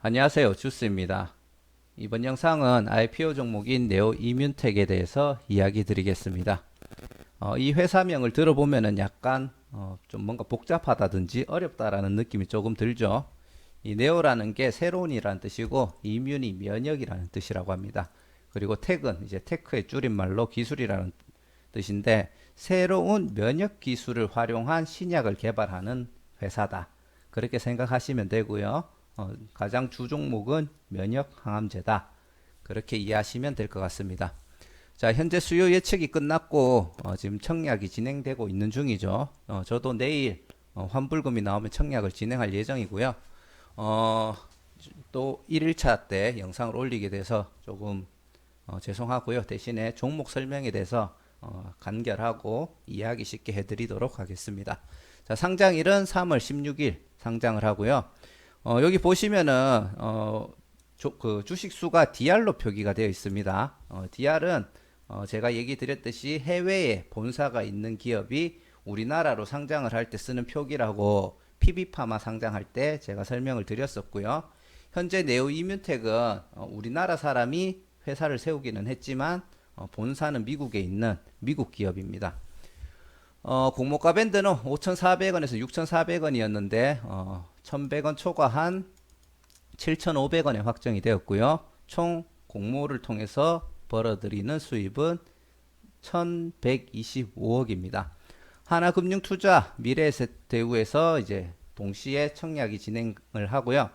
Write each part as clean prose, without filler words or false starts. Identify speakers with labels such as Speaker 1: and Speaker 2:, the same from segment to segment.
Speaker 1: 안녕하세요. 주스입니다. 이번 영상은 IPO 종목인 네오 이뮨텍에 대해서 이야기 드리겠습니다. 이 회사명을 들어보면은 약간 좀 뭔가 복잡하다든지 어렵다라는 느낌이 조금 들죠. 이 네오라는 게 새로운이라는 뜻이고 이뮨이 면역이라는 뜻이라고 합니다. 그리고 텍은 이제 테크의 줄임말로 기술이라는 뜻인데 새로운 면역 기술을 활용한 신약을 개발하는 회사다. 그렇게 생각하시면 되고요. 가장 주 종목은 면역 항암제다. 그렇게 이해하시면 될 것 같습니다. 자, 현재 수요 예측이 끝났고 지금 청약이 진행되고 있는 중이죠. 저도 내일 환불금이 나오면 청약을 진행할 예정이고요. 어, 또 1일차 때 영상을 올리게 돼서 조금 죄송하고요. 대신에 종목 설명에 대해서 간결하고 이해하기 쉽게 해드리도록 하겠습니다. 자, 상장일은 3월 16일 상장을 하고요. 여기 보시면은 그 주식 수가 DR로 표기가 되어 있습니다. DR은 제가 얘기 드렸듯이 해외에 본사가 있는 기업이 우리나라로 상장을 할 때 쓰는 표기라고 PB파마 상장할 때 제가 설명을 드렸었고요. 현재 네오 이뮨텍은 우리나라 사람이 회사를 세우기는 했지만 본사는 미국에 있는 미국 기업입니다. 공모가 밴드는 5,400원에서 6,400원이었는데 1,100원 초과한 7,500원에 확정이 되었고요. 총 공모를 통해서 벌어들이는 수입은 1,125억입니다. 하나금융투자 미래에셋대우에서 이제 동시에 청약이 진행을 하고요.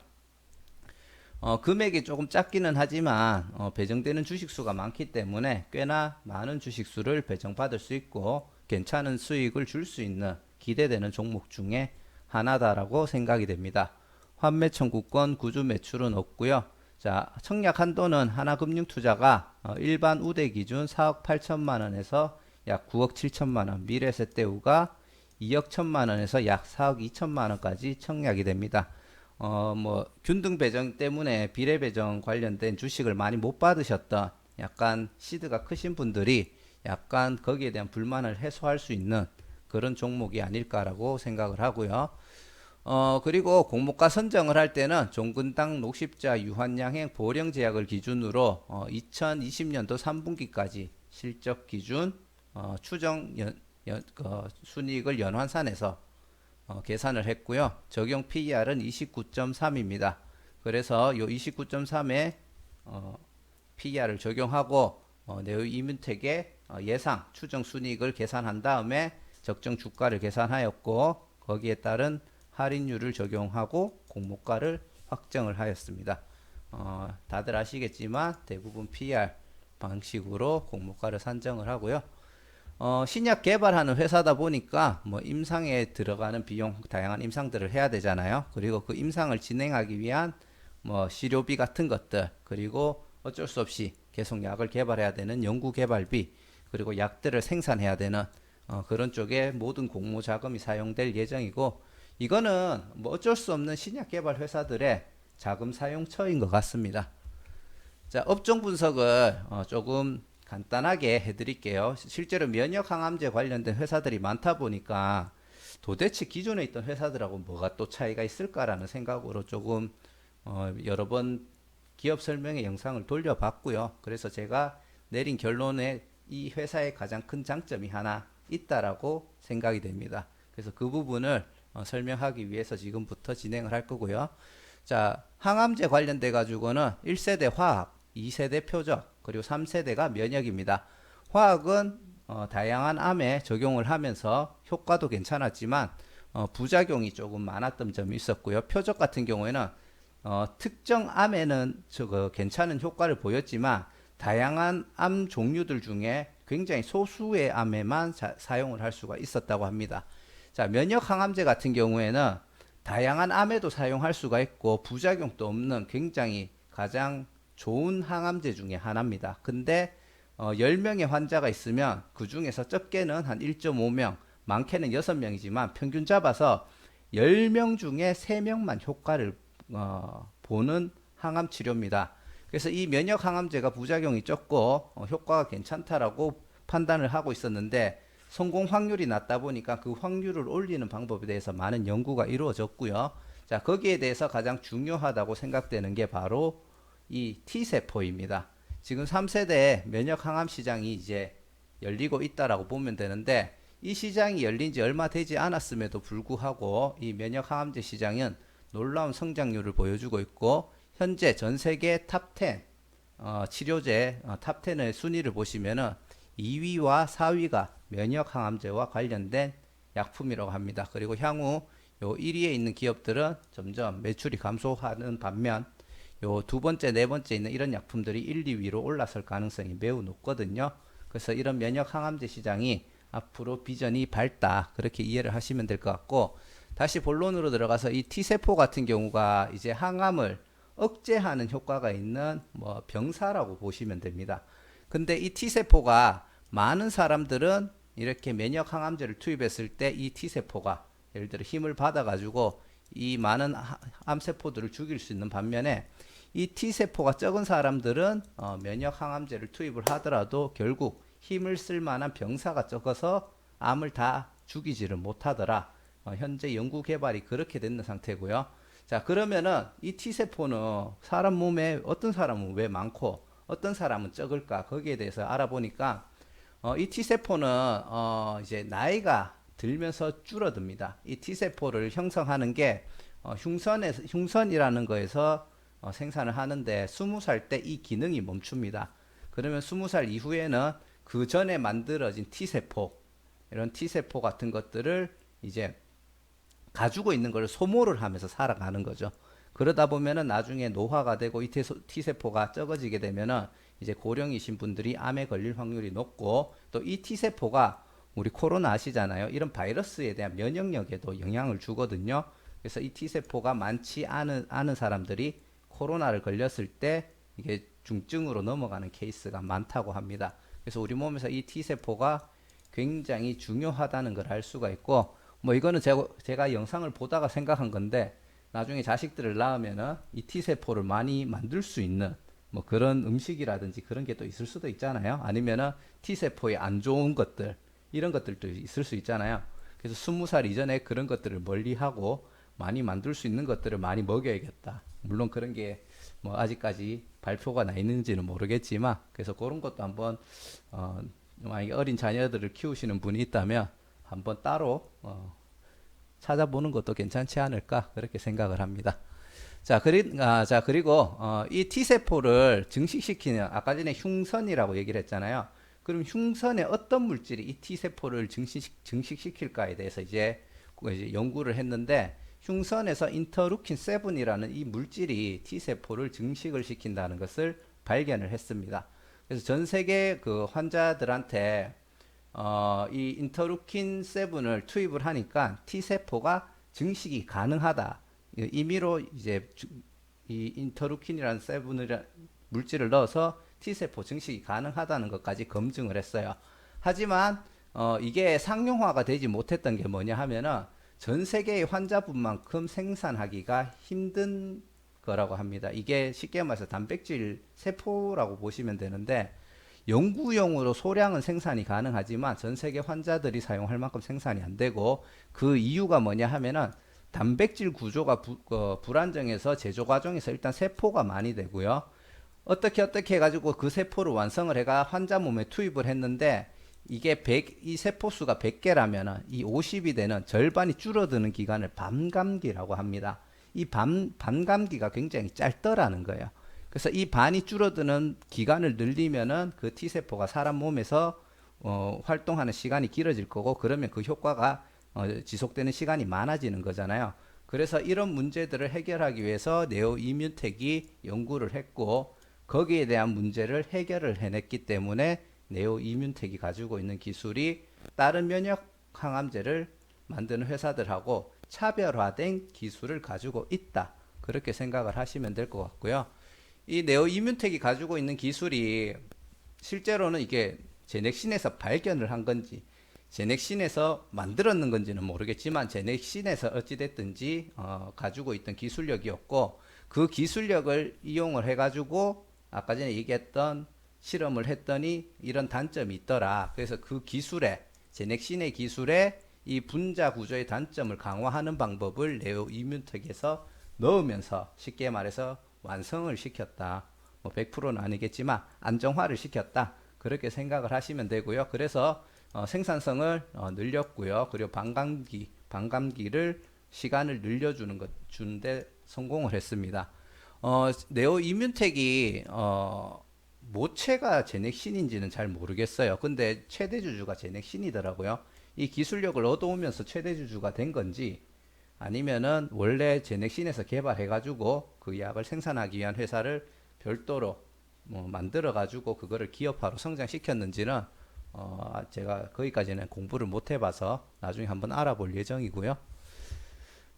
Speaker 1: 금액이 조금 작기는 하지만 배정되는 주식수가 많기 때문에 꽤나 많은 주식수를 배정받을 수 있고 괜찮은 수익을 줄 수 있는 기대되는 종목 중에 하나다라고 생각이 됩니다. 환매 청구권 구주 매출은 없고요. 자, 청약 한도는 하나금융투자가 일반 우대 기준 4억 8천만 원에서 약 9억 7천만 원, 미래에셋대우가 2억 1천만 원에서 약 4억 2천만 원까지 청약이 됩니다. 균등 배정 때문에 비례 배정 관련된 주식을 많이 못 받으셨던 약간 시드가 크신 분들이 약간 거기에 대한 불만을 해소할 수 있는 그런 종목이 아닐까라고 생각을 하고요. 그리고 공모가 선정을 할 때는 종근당 녹십자 유한양행 보령 제약을 기준으로 2020년도 3분기까지 실적 기준 추정 순이익을 연환산해서 계산을 했고요. 적용 PER은 29.3입니다. 그래서 요 29.3에 PER을 적용하고 네오 이뮨텍의 예상 추정 순이익을 계산한 다음에 적정 주가를 계산하였고 거기에 따른 할인율을 적용하고 공모가를 확정을 하였습니다. 다들 아시겠지만 대부분 PER 방식으로 공모가를 산정을 하고요. 신약 개발하는 회사다 보니까 뭐 임상에 들어가는 비용 다양한 임상들을 해야 되잖아요. 그리고 그 임상을 진행하기 위한 뭐 시료비 같은 것들 그리고 어쩔 수 없이 계속 약을 개발해야 되는 연구 개발비 그리고 약들을 생산해야 되는 그런 쪽에 모든 공모 자금이 사용될 예정이고 이거는 뭐 어쩔 수 없는 신약 개발 회사들의 자금 사용처인 것 같습니다. 자, 업종 분석을 조금 간단하게 해드릴게요. 실제로 면역 항암제 관련된 회사들이 많다 보니까 도대체 기존에 있던 회사들하고 뭐가 또 차이가 있을까라는 생각으로 조금 여러 번 기업 설명의 영상을 돌려봤고요. 그래서 제가 내린 결론에 이 회사의 가장 큰 장점이 하나 있다라고 생각이 됩니다. 그래서 그 부분을 설명하기 위해서 지금부터 진행을 할 거고요. 자, 항암제 관련돼 가지고는 1세대 화학, 2세대 표적, 그리고 3세대가 면역입니다. 화학은 다양한 암에 적용을 하면서 효과도 괜찮았지만 부작용이 조금 많았던 점이 있었고요. 표적 같은 경우에는 특정 암에는 괜찮은 효과를 보였지만 다양한 암 종류들 중에 굉장히 소수의 암에만 사용을 할 수가 있었다고 합니다. 자, 면역 항암제 같은 경우에는 다양한 암에도 사용할 수가 있고 부작용도 없는 굉장히 가장 좋은 항암제 중에 하나입니다. 근데 10명의 환자가 있으면 그 중에서 적게는 한 1.5명, 많게는 6명이지만 평균 잡아서 10명 중에 3명만 효과를 보는 항암 치료입니다. 그래서 이 면역 항암제가 부작용이 적고 효과가 괜찮다라고 판단을 하고 있었는데 성공 확률이 낮다 보니까 그 확률을 올리는 방법에 대해서 많은 연구가 이루어졌고요. 자, 거기에 대해서 가장 중요하다고 생각되는 게 바로 이 T세포입니다. 지금 3세대 면역 항암 시장이 이제 열리고 있다라고 보면 되는데, 이 시장이 열린 지 얼마 되지 않았음에도 불구하고 이 면역 항암제 시장은 놀라운 성장률을 보여주고 있고, 현재 전 세계 탑10 치료제 탑10의 순위를 보시면은 2위와 4위가 면역 항암제와 관련된 약품이라고 합니다. 그리고 향후 요 1위에 있는 기업들은 점점 매출이 감소하는 반면, 요 두 번째, 네 번째 있는 이런 약품들이 1, 2위로 올라설 가능성이 매우 높거든요. 그래서 이런 면역 항암제 시장이 앞으로 비전이 밝다, 그렇게 이해를 하시면 될 것 같고, 다시 본론으로 들어가서 이 T세포 같은 경우가 이제 항암을 억제하는 효과가 있는 뭐 병사라고 보시면 됩니다. 근데 이 T세포가 많은 사람들은 이렇게 면역 항암제를 투입했을 때 이 T세포가 예를 들어 힘을 받아가지고 이 많은 암세포들을 죽일 수 있는 반면에, 이 T세포가 적은 사람들은 면역 항암제를 투입을 하더라도 결국 힘을 쓸 만한 병사가 적어서 암을 다 죽이지를 못하더라. 현재 연구 개발이 그렇게 되는 상태고요. 자, 그러면은 이 T세포는 사람 몸에 어떤 사람은 왜 많고 어떤 사람은 적을까? 거기에 대해서 알아보니까 이 T세포는 이제 나이가 들면서 줄어듭니다. 이 T세포를 형성하는 게 흉선이라는 거에서 생산을 하는데, 20살 때 이 기능이 멈춥니다. 그러면 20살 이후에는 그 전에 만들어진 T세포, 이런 T세포 같은 것들을 이제 가지고 있는 걸 소모를 하면서 살아가는 거죠. 그러다 보면은 나중에 노화가 되고 이 T세포가 적어지게 되면은 이제 고령이신 분들이 암에 걸릴 확률이 높고, 또 이 T세포가 우리 코로나 아시잖아요. 이런 바이러스에 대한 면역력에도 영향을 주거든요. 그래서 이 T세포가 많지 않은 사람들이 코로나를 걸렸을 때 이게 중증으로 넘어가는 케이스가 많다고 합니다. 그래서 우리 몸에서 이 T세포가 굉장히 중요하다는 걸 알 수가 있고, 뭐 이거는 제가 영상을 보다가 생각한 건데, 나중에 자식들을 낳으면은 이 T세포를 많이 만들 수 있는 뭐 그런 음식이라든지 그런 게 또 있을 수도 있잖아요. 아니면은 T세포에 안 좋은 것들, 이런 것들도 있을 수 있잖아요. 그래서 20살 이전에 그런 것들을 멀리하고 많이 만들 수 있는 것들을 많이 먹여야겠다. 물론 그런 게 뭐 아직까지 발표가 나 있는지는 모르겠지만, 그래서 그런 것도 한번 만약에 어린 자녀들을 키우시는 분이 있다면 한번 따로 찾아보는 것도 괜찮지 않을까, 그렇게 생각을 합니다. 자, 그리고 이 T세포를 증식시키는, 아까 전에 흉선이라고 얘기를 했잖아요. 그럼 흉선에 어떤 물질이 이 T세포를 증식시킬까에 대해서 이제 연구를 했는데, 흉선에서 인터루킨 7이라는 이 물질이 T세포를 증식을 시킨다는 것을 발견을 했습니다. 그래서 전 세계 그 환자들한테 이 인터루킨 7을 투입을 하니까 T세포가 증식이 가능하다. 임의로 이제 이 인터루킨이라는 7을 물질을 넣어서 T세포 증식이 가능하다는 것까지 검증을 했어요. 하지만 이게 상용화가 되지 못했던 게 뭐냐 하면은, 전 세계의 환자분만큼 생산하기가 힘든 거라고 합니다. 이게 쉽게 말해서 단백질 세포라고 보시면 되는데, 연구용으로 소량은 생산이 가능하지만 전 세계 환자들이 사용할 만큼 생산이 안 되고, 그 이유가 뭐냐 하면은 단백질 구조가 불안정해서 제조 과정에서 일단 세포가 많이 되고요. 어떻게 해가지고 그 세포를 완성을 해가 환자 몸에 투입을 했는데, 이게 이 세포수가 100개라면 이 50이 되는 절반이 줄어드는 기간을 반감기라고 합니다. 이 반감기가 굉장히 짧더라는 거예요. 그래서 이 반이 줄어드는 기간을 늘리면은 그 T세포가 사람 몸에서 활동하는 시간이 길어질 거고, 그러면 그 효과가 지속되는 시간이 많아지는 거잖아요. 그래서 이런 문제들을 해결하기 위해서 네오 이뮨텍이 연구를 했고, 거기에 대한 문제를 해결을 해냈기 때문에 네오 이뮨텍이 가지고 있는 기술이 다른 면역 항암제를 만드는 회사들하고 차별화된 기술을 가지고 있다, 그렇게 생각을 하시면 될 것 같고요. 이 네오 이뮨텍이 가지고 있는 기술이 실제로는 이게 제넥신에서 발견을 한 건지 제넥신에서 만들었는 건지는 모르겠지만, 제넥신에서 어찌됐든지 가지고 있던 기술력이었고, 그 기술력을 이용을 해가지고 아까 전에 얘기했던 실험을 했더니 이런 단점이 있더라. 그래서 그 기술에, 제넥신의 기술에 이 분자 구조의 단점을 강화하는 방법을 네오 이뮨텍에서 넣으면서 쉽게 말해서 완성을 시켰다. 뭐 100%는 아니겠지만 안정화를 시켰다. 그렇게 생각을 하시면 되고요. 그래서 생산성을 늘렸고요. 그리고 반감기를 시간을 늘려주는 것 주는데 성공을 했습니다. 네오 이뮨텍이 모체가 제넥신인지는 잘 모르겠어요. 근데 최대 주주가 제넥신이더라고요. 이 기술력을 얻어오면서 최대 주주가 된 건지 아니면은 원래 제넥신에서 개발해가지고 그 약을 생산하기 위한 회사를 별도로 뭐 만들어가지고 그거를 기업화로 성장시켰는지는 제가 거기까지는 공부를 못 해봐서 나중에 한번 알아볼 예정이고요.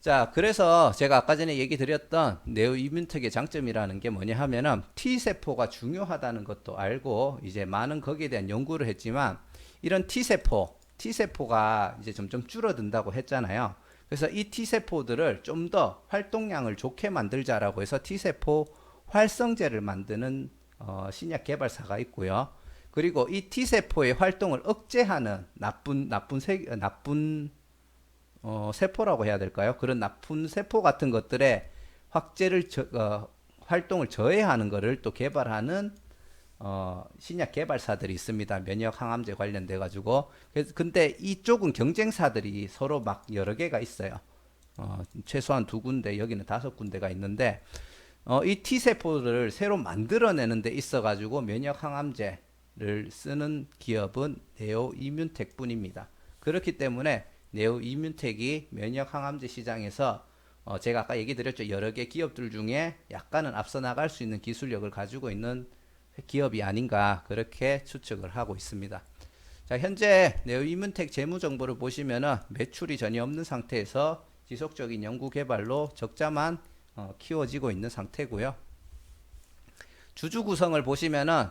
Speaker 1: 자, 그래서 제가 아까 전에 얘기 드렸던 네오 이뮨텍의 장점이라는 게 뭐냐 하면은 T세포가 중요하다는 것도 알고 이제 많은 거기에 대한 연구를 했지만 이런 T세포가 이제 점점 줄어든다고 했잖아요. 그래서 이 T세포들을 좀 더 활동량을 좋게 만들자라고 해서 T세포 활성제를 만드는 신약 개발사가 있고요. 그리고 이 T세포의 활동을 억제하는 나쁜 세포라고 해야 될까요? 그런 나쁜 세포 같은 것들의 활동을 저해하는 것을 또 개발하는 신약 개발사들이 있습니다. 면역 항암제 관련돼 가지고. 근데 이쪽은 경쟁사들이 서로 막 여러 개가 있어요. 최소한 2군데, 여기는 5군데가 있는데 이 T세포를 새로 만들어내는 데 있어 가지고 면역 항암제를 쓰는 기업은 네오 이뮨텍 뿐입니다. 그렇기 때문에 네오 이뮨텍이 면역 항암제 시장에서 제가 아까 얘기 드렸죠. 여러 개 기업들 중에 약간은 앞서 나갈 수 있는 기술력을 가지고 있는 기업이 아닌가 그렇게 추측을 하고 있습니다. 자, 현재 네오 이뮨텍 재무 정보를 보시면은 매출이 전혀 없는 상태에서 지속적인 연구 개발로 적자만 키워지고 있는 상태고요. 주주 구성을 보시면은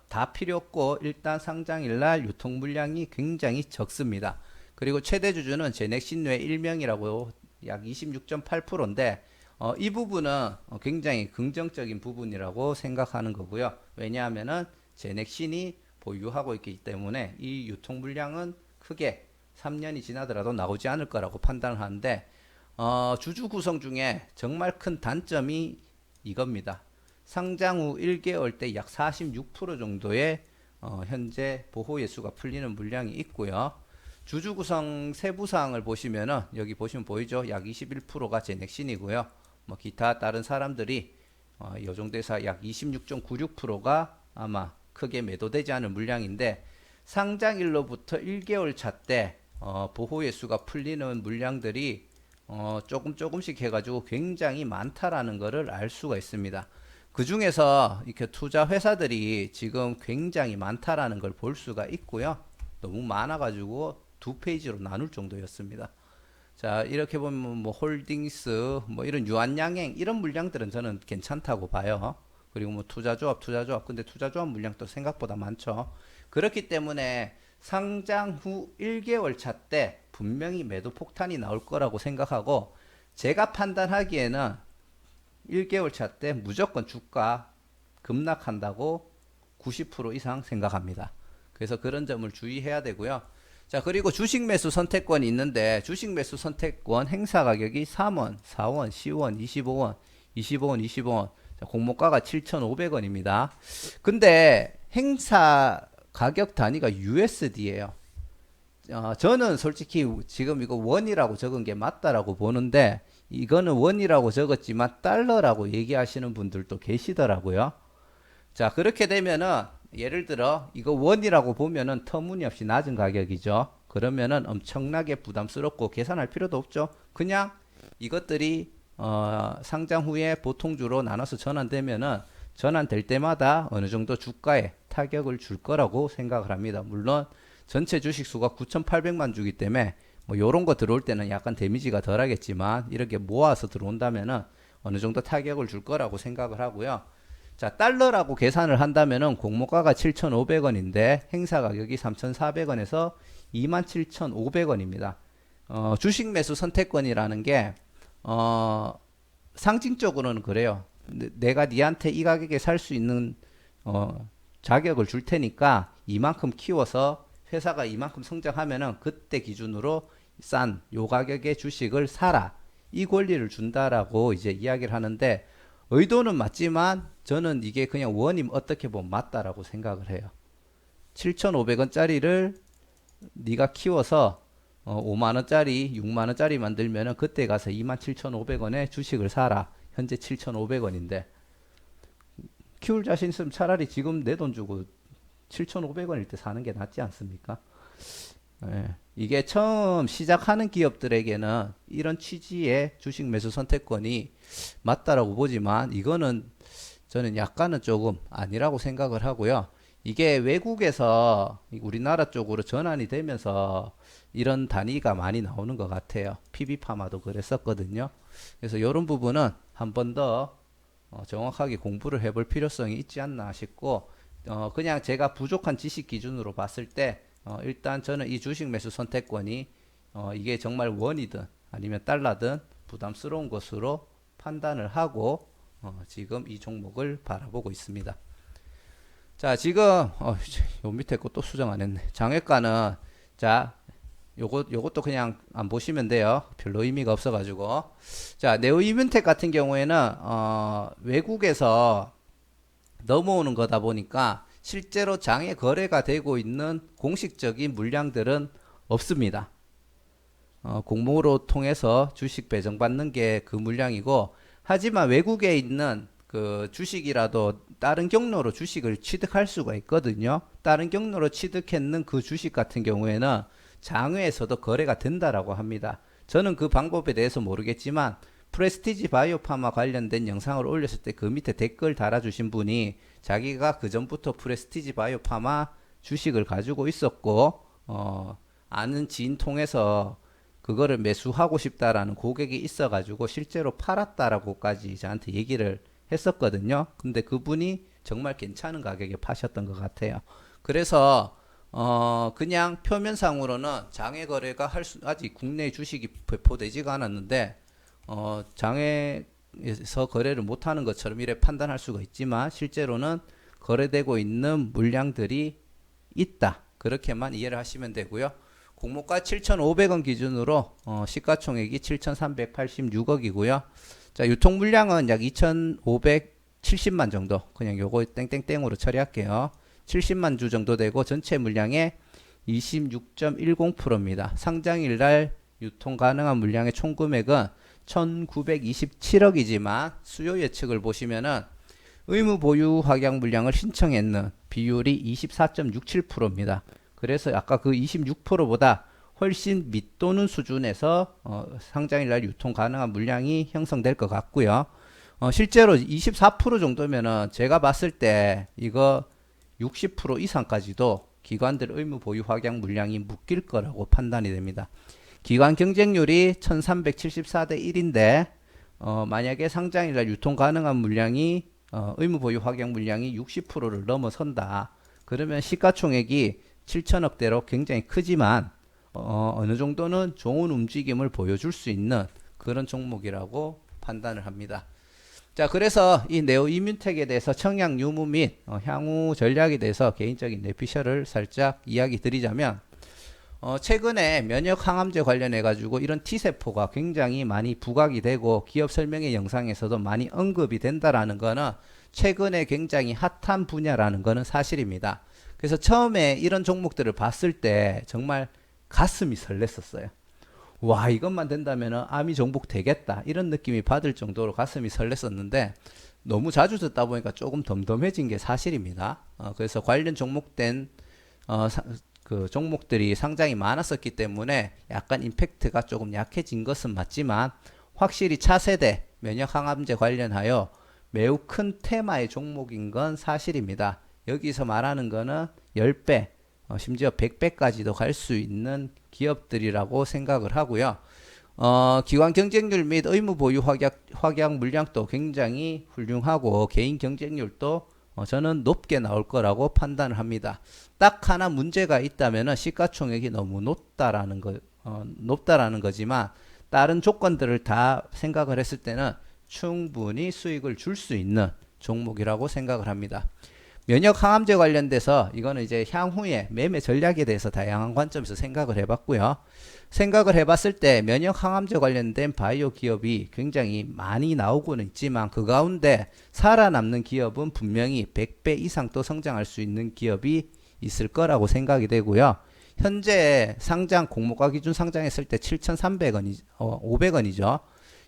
Speaker 1: 다 필요 없고 일단 상장일 날 유통 물량이 굉장히 적습니다. 그리고 최대 주주는 제넥신 외 1명이라고 약 26.8%인데 이 부분은 굉장히 긍정적인 부분이라고 생각하는 거고요. 왜냐하면은 제넥신이 보유하고 있기 때문에 이 유통 물량은 크게 3년이 지나더라도 나오지 않을 거라고 판단을 하는데 주주 구성 중에 정말 큰 단점이 이겁니다. 상장 후 1개월 때 약 46% 정도의 현재 보호 예수가 풀리는 물량이 있고요. 주주 구성 세부 사항을 보시면은 여기 보시면 보이죠? 약 21%가 제넥신이고요. 뭐 기타 다른 사람들이 이 정도에서 약 26.96%가 아마 크게 매도되지 않은 물량인데 상장일로부터 1개월 차 때 보호 예수가 풀리는 물량들이 조금씩 해가지고 굉장히 많다라는 것을 알 수가 있습니다. 그 중에서 이렇게 투자 회사들이 지금 굉장히 많다라는 걸 볼 수가 있고요. 너무 많아가지고 2페이지로 나눌 정도였습니다. 자, 이렇게 보면 뭐 홀딩스, 뭐 이런 유한양행 이런 물량들은 저는 괜찮다고 봐요. 그리고 뭐 투자조합. 근데 투자조합 물량도 생각보다 많죠. 그렇기 때문에 상장 후 1개월 차 때 분명히 매도 폭탄이 나올 거라고 생각하고 제가 판단하기에는 1개월 차 때 무조건 주가 급락한다고 90% 이상 생각합니다. 그래서 그런 점을 주의해야 되고요. 자, 그리고 주식 매수 선택권이 있는데 주식 매수 선택권 행사 가격이 3원, 4원, 10원, 25원, 25원, 25원. 자, 공모가가 7,500원입니다. 근데 행사 가격 단위가 USD예요. 저는 솔직히 지금 이거 원이라고 적은 게 맞다라고 보는데 이거는 원이라고 적었지만 달러라고 얘기하시는 분들도 계시더라고요. 자, 그렇게 되면은 예를 들어 이거 원이라고 보면은 터무니없이 낮은 가격이죠. 그러면은 엄청나게 부담스럽고 계산할 필요도 없죠. 그냥 이것들이 상장 후에 보통주로 나눠서 전환되면은 전환될 때마다 어느 정도 주가에 타격을 줄 거라고 생각을 합니다. 물론 전체 주식수가 9,800만 주기 때문에 뭐 요런 거 들어올 때는 약간 데미지가 덜 하겠지만 이렇게 모아서 들어온다면은 어느 정도 타격을 줄 거라고 생각을 하고요. 자, 달러라고 계산을 한다면은 공모가가 7,500원인데 행사 가격이 3,400원에서 27,500원입니다. 주식 매수 선택권이라는 게 상징적으로는 그래요. 내가 니한테 이 가격에 살 수 있는 자격을 줄 테니까 이만큼 키워서 회사가 이만큼 성장하면은 그때 기준으로 싼 요 가격의 주식을 사라. 이 권리를 준다라고 이제 이야기를 하는데 의도는 맞지만 저는 이게 그냥 원임 어떻게 보면 맞다라고 생각을 해요. 7,500원짜리를 네가 키워서 5만원짜리, 6만원짜리 만들면은 그때 가서 27,500원에 주식을 사라. 현재 7,500원인데 키울 자신 있으면 차라리 지금 내 돈 주고 7,500원일 때 사는 게 낫지 않습니까? 예. 이게 처음 시작하는 기업들에게는 이런 취지의 주식 매수 선택권이 맞다라고 보지만 이거는 저는 약간은 조금 아니라고 생각을 하고요. 이게 외국에서 우리나라 쪽으로 전환이 되면서 이런 단위가 많이 나오는 것 같아요. PB파마도 그랬었거든요. 그래서 이런 부분은 한 번 더 정확하게 공부를 해볼 필요성이 있지 않나 싶고 그냥 제가 부족한 지식 기준으로 봤을 때 일단 저는 이 주식 매수 선택권이 이게 정말 원이든 아니면 달러든 부담스러운 것으로 판단을 하고 지금 이 종목을 바라보고 있습니다. 자, 지금 요 밑에 거 또 수정 안 했네. 장외가는 자, 요것도 그냥 안 보시면 돼요. 별로 의미가 없어가지고. 자, 네오이뮨텍 같은 경우에는 외국에서 넘어오는 거다 보니까 실제로 장외 거래가 되고 있는 공식적인 물량들은 없습니다. 공모로 통해서 주식 배정받는 게 그 물량이고, 하지만 외국에 있는 그 주식이라도 다른 경로로 주식을 취득할 수가 있거든요. 다른 경로로 취득했는 그 주식 같은 경우에는 장외에서도 거래가 된다라고 합니다. 저는 그 방법에 대해서 모르겠지만 프레스티지 바이오파마 관련된 영상을 올렸을 때 그 밑에 댓글 달아주신 분이 자기가 그 전부터 프레스티지 바이오파마 주식을 가지고 있었고 아는 지인 통해서 그거를 매수하고 싶다라는 고객이 있어가지고 실제로 팔았다라고까지 저한테 얘기를 했었거든요. 근데 그분이 정말 괜찮은 가격에 파셨던 것 같아요. 그래서 그냥 표면상으로는 장외 거래가 아직 국내 주식이 배포되지가 않았는데 장외에서 거래를 못하는 것처럼 이래 판단할 수가 있지만 실제로는 거래되고 있는 물량들이 있다. 그렇게만 이해를 하시면 되고요. 공모가 7,500원 기준으로 시가총액이 7,386억이고요. 자, 유통 물량은 약 2,570만 정도. 그냥 요거 땡땡땡으로 처리할게요. 70만 주 정도 되고 전체 물량의 26.10%입니다. 상장일 날 유통 가능한 물량의 총 금액은 1,927억이지만 수요 예측을 보시면은 의무 보유 확약 물량을 신청했는 비율이 24.67%입니다. 그래서 아까 그 26%보다 훨씬 밑도는 수준에서 상장일 날 유통 가능한 물량이 형성될 것 같고요. 실제로 24% 정도면은 제가 봤을 때 이거 60% 이상까지도 기관들 의무 보유 확약 물량이 묶일 거라고 판단이 됩니다. 기관 경쟁률이 1374대 1인데 만약에 상장일 날 유통 가능한 물량이 의무 보유 확약 물량이 60%를 넘어선다. 그러면 시가총액이 7천억대로 굉장히 크지만 어느 정도는 좋은 움직임을 보여줄 수 있는 그런 종목이라고 판단을 합니다. 자, 그래서 이 네오이뮨텍에 대해서 청약 유무 및 향후 전략에 대해서 개인적인 내피셜을 살짝 이야기 드리자면 최근에 면역 항암제 관련해 가지고 이런 T세포가 굉장히 많이 부각이 되고 기업 설명회 영상에서도 많이 언급이 된다라는 거는 최근에 굉장히 핫한 분야라는 거는 사실입니다. 그래서 처음에 이런 종목들을 봤을 때 정말 가슴이 설렜었어요. 와, 이것만 된다면 아미 종목 되겠다 이런 느낌이 받을 정도로 가슴이 설렜었는데 너무 자주 듣다 보니까 조금 덤덤해진 게 사실입니다. 그래서 관련 종목된 그 종목들이 상장이 많았었기 때문에 약간 임팩트가 조금 약해진 것은 맞지만 확실히 차세대 면역 항암제 관련하여 매우 큰 테마의 종목인 건 사실입니다. 여기서 말하는 거는 10배, 심지어 100배까지도 갈 수 있는 기업들이라고 생각을 하고요. 기관 경쟁률 및 의무 보유 확약 물량도 굉장히 훌륭하고 개인 경쟁률도 저는 높게 나올 거라고 판단을 합니다. 딱 하나 문제가 있다면 시가총액이 너무 높다라는 거지만 다른 조건들을 다 생각을 했을 때는 충분히 수익을 줄 수 있는 종목이라고 생각을 합니다. 면역 항암제 관련돼서 이거는 이제 향후에 매매 전략에 대해서 다양한 관점에서 생각을 해봤고요. 생각을 해봤을 때 면역 항암제 관련된 바이오 기업이 굉장히 많이 나오고는 있지만 그 가운데 살아남는 기업은 분명히 100배 이상 또 성장할 수 있는 기업이 있을 거라고 생각이 되고요. 현재 상장 공모가 기준 상장했을 때 7,300원이 500원이죠.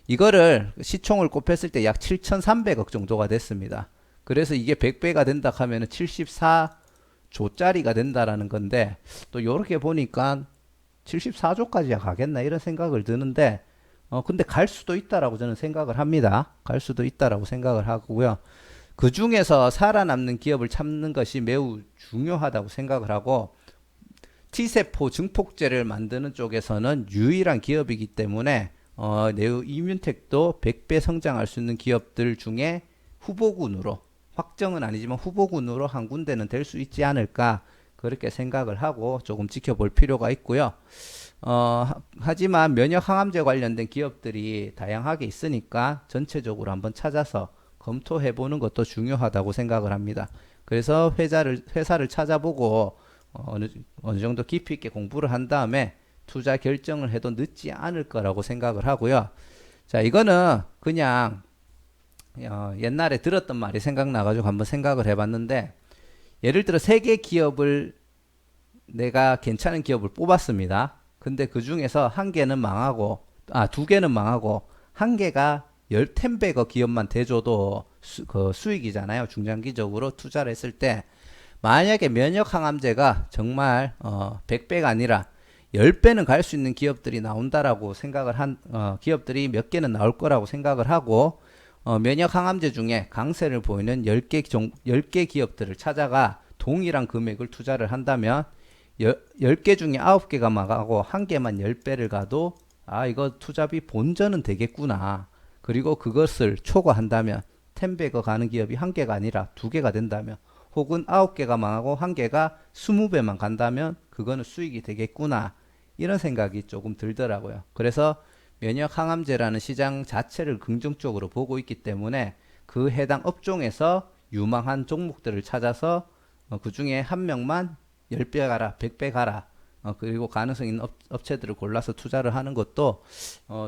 Speaker 1: 이거를 시총을 곱했을 때 약 7,300억 정도가 됐습니다. 그래서 이게 100배가 된다 하면은 74조짜리가 된다라는 건데 또 요렇게 보니까 74조까지야 가겠나 이런 생각을 드는데 근데 갈 수도 있다라고 저는 생각을 합니다. 갈 수도 있다라고 생각을 하고요. 그 중에서 살아남는 기업을 찾는 것이 매우 중요하다고 생각을 하고 T세포 증폭제를 만드는 쪽에서는 유일한 기업이기 때문에 네오 이뮨텍도 100배 성장할 수 있는 기업들 중에 후보군으로 확정은 아니지만 후보군으로 한 군데는 될 수 있지 않을까 그렇게 생각을 하고 조금 지켜볼 필요가 있고요. 하지만 면역 항암제 관련된 기업들이 다양하게 있으니까 전체적으로 한번 찾아서 검토해 보는 것도 중요하다고 생각을 합니다. 그래서 회사를 찾아보고 어느 정도 깊이 있게 공부를 한 다음에 투자 결정을 해도 늦지 않을 거라고 생각을 하고요. 자, 이거는 그냥 옛날에 들었던 말이 생각나가지고 한번 생각을 해봤는데 예를 들어 3개 기업을 내가 괜찮은 기업을 뽑았습니다. 근데 그 중에서 한 개는 망하고, 2개는 망하고, 한 개가 10배 기업만 대줘도 수익이잖아요. 중장기적으로 투자를 했을 때. 만약에 면역 항암제가 정말 100배가 아니라 10배는 갈 수 있는 기업들이 나온다라고 생각을 기업들이 몇 개는 나올 거라고 생각을 하고, 면역 항암제 중에 강세를 보이는 10개 기업들을 찾아가 동일한 금액을 투자를 한다면 10개 중에 9개가 망하고 한 개만 10배를 가도 이거 투자비 본전은 되겠구나. 그리고 그것을 초과한다면 10배가 가는 기업이 한 개가 아니라 2개가 된다면 혹은 9개가 망하고 한 개가 20배만 간다면 그거는 수익이 되겠구나. 이런 생각이 조금 들더라고요. 그래서 면역 항암제라는 시장 자체를 긍정적으로 보고 있기 때문에 그 해당 업종에서 유망한 종목들을 찾아서 그 중에 한 명만 10배 가라, 100배 가라, 그리고 가능성 있는 업체들을 골라서 투자를 하는 것도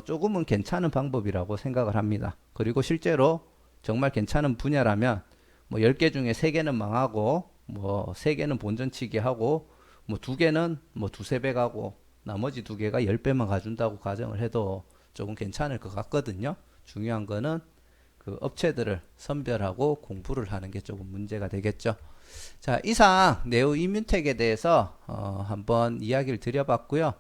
Speaker 1: 조금은 괜찮은 방법이라고 생각을 합니다. 그리고 실제로 정말 괜찮은 분야라면 뭐 10개 중에 3개는 망하고 뭐 3개는 본전치기 하고 뭐 2개는 뭐 2~3배 가고 나머지 2개가 10배만 가준다고 가정을 해도 조금 괜찮을 것 같거든요. 중요한 거는 그 업체들을 선별하고 공부를 하는 게 조금 문제가 되겠죠. 자, 이상 네오 이뮨텍에 대해서 한번 이야기를 드려봤고요.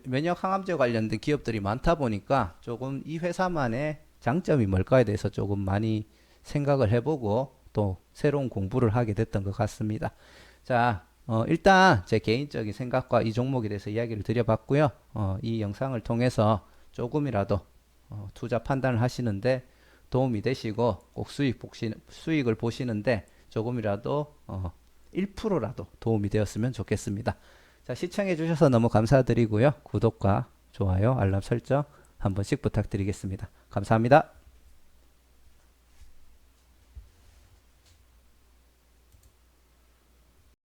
Speaker 1: 면역 항암제 관련된 기업들이 많다 보니까 조금 이 회사만의 장점이 뭘까에 대해서 조금 많이 생각을 해보고 또 새로운 공부를 하게 됐던 것 같습니다. 자, 일단 제 개인적인 생각과 이 종목에 대해서 이야기를 드려봤고요. 이 영상을 통해서 조금이라도 투자 판단을 하시는데 도움이 되시고 꼭 수익을 보시는데 조금이라도 1%라도 도움이 되었으면 좋겠습니다. 자, 시청해 주셔서 너무 감사드리고요. 구독과 좋아요, 알람 설정 한 번씩 부탁드리겠습니다. 감사합니다.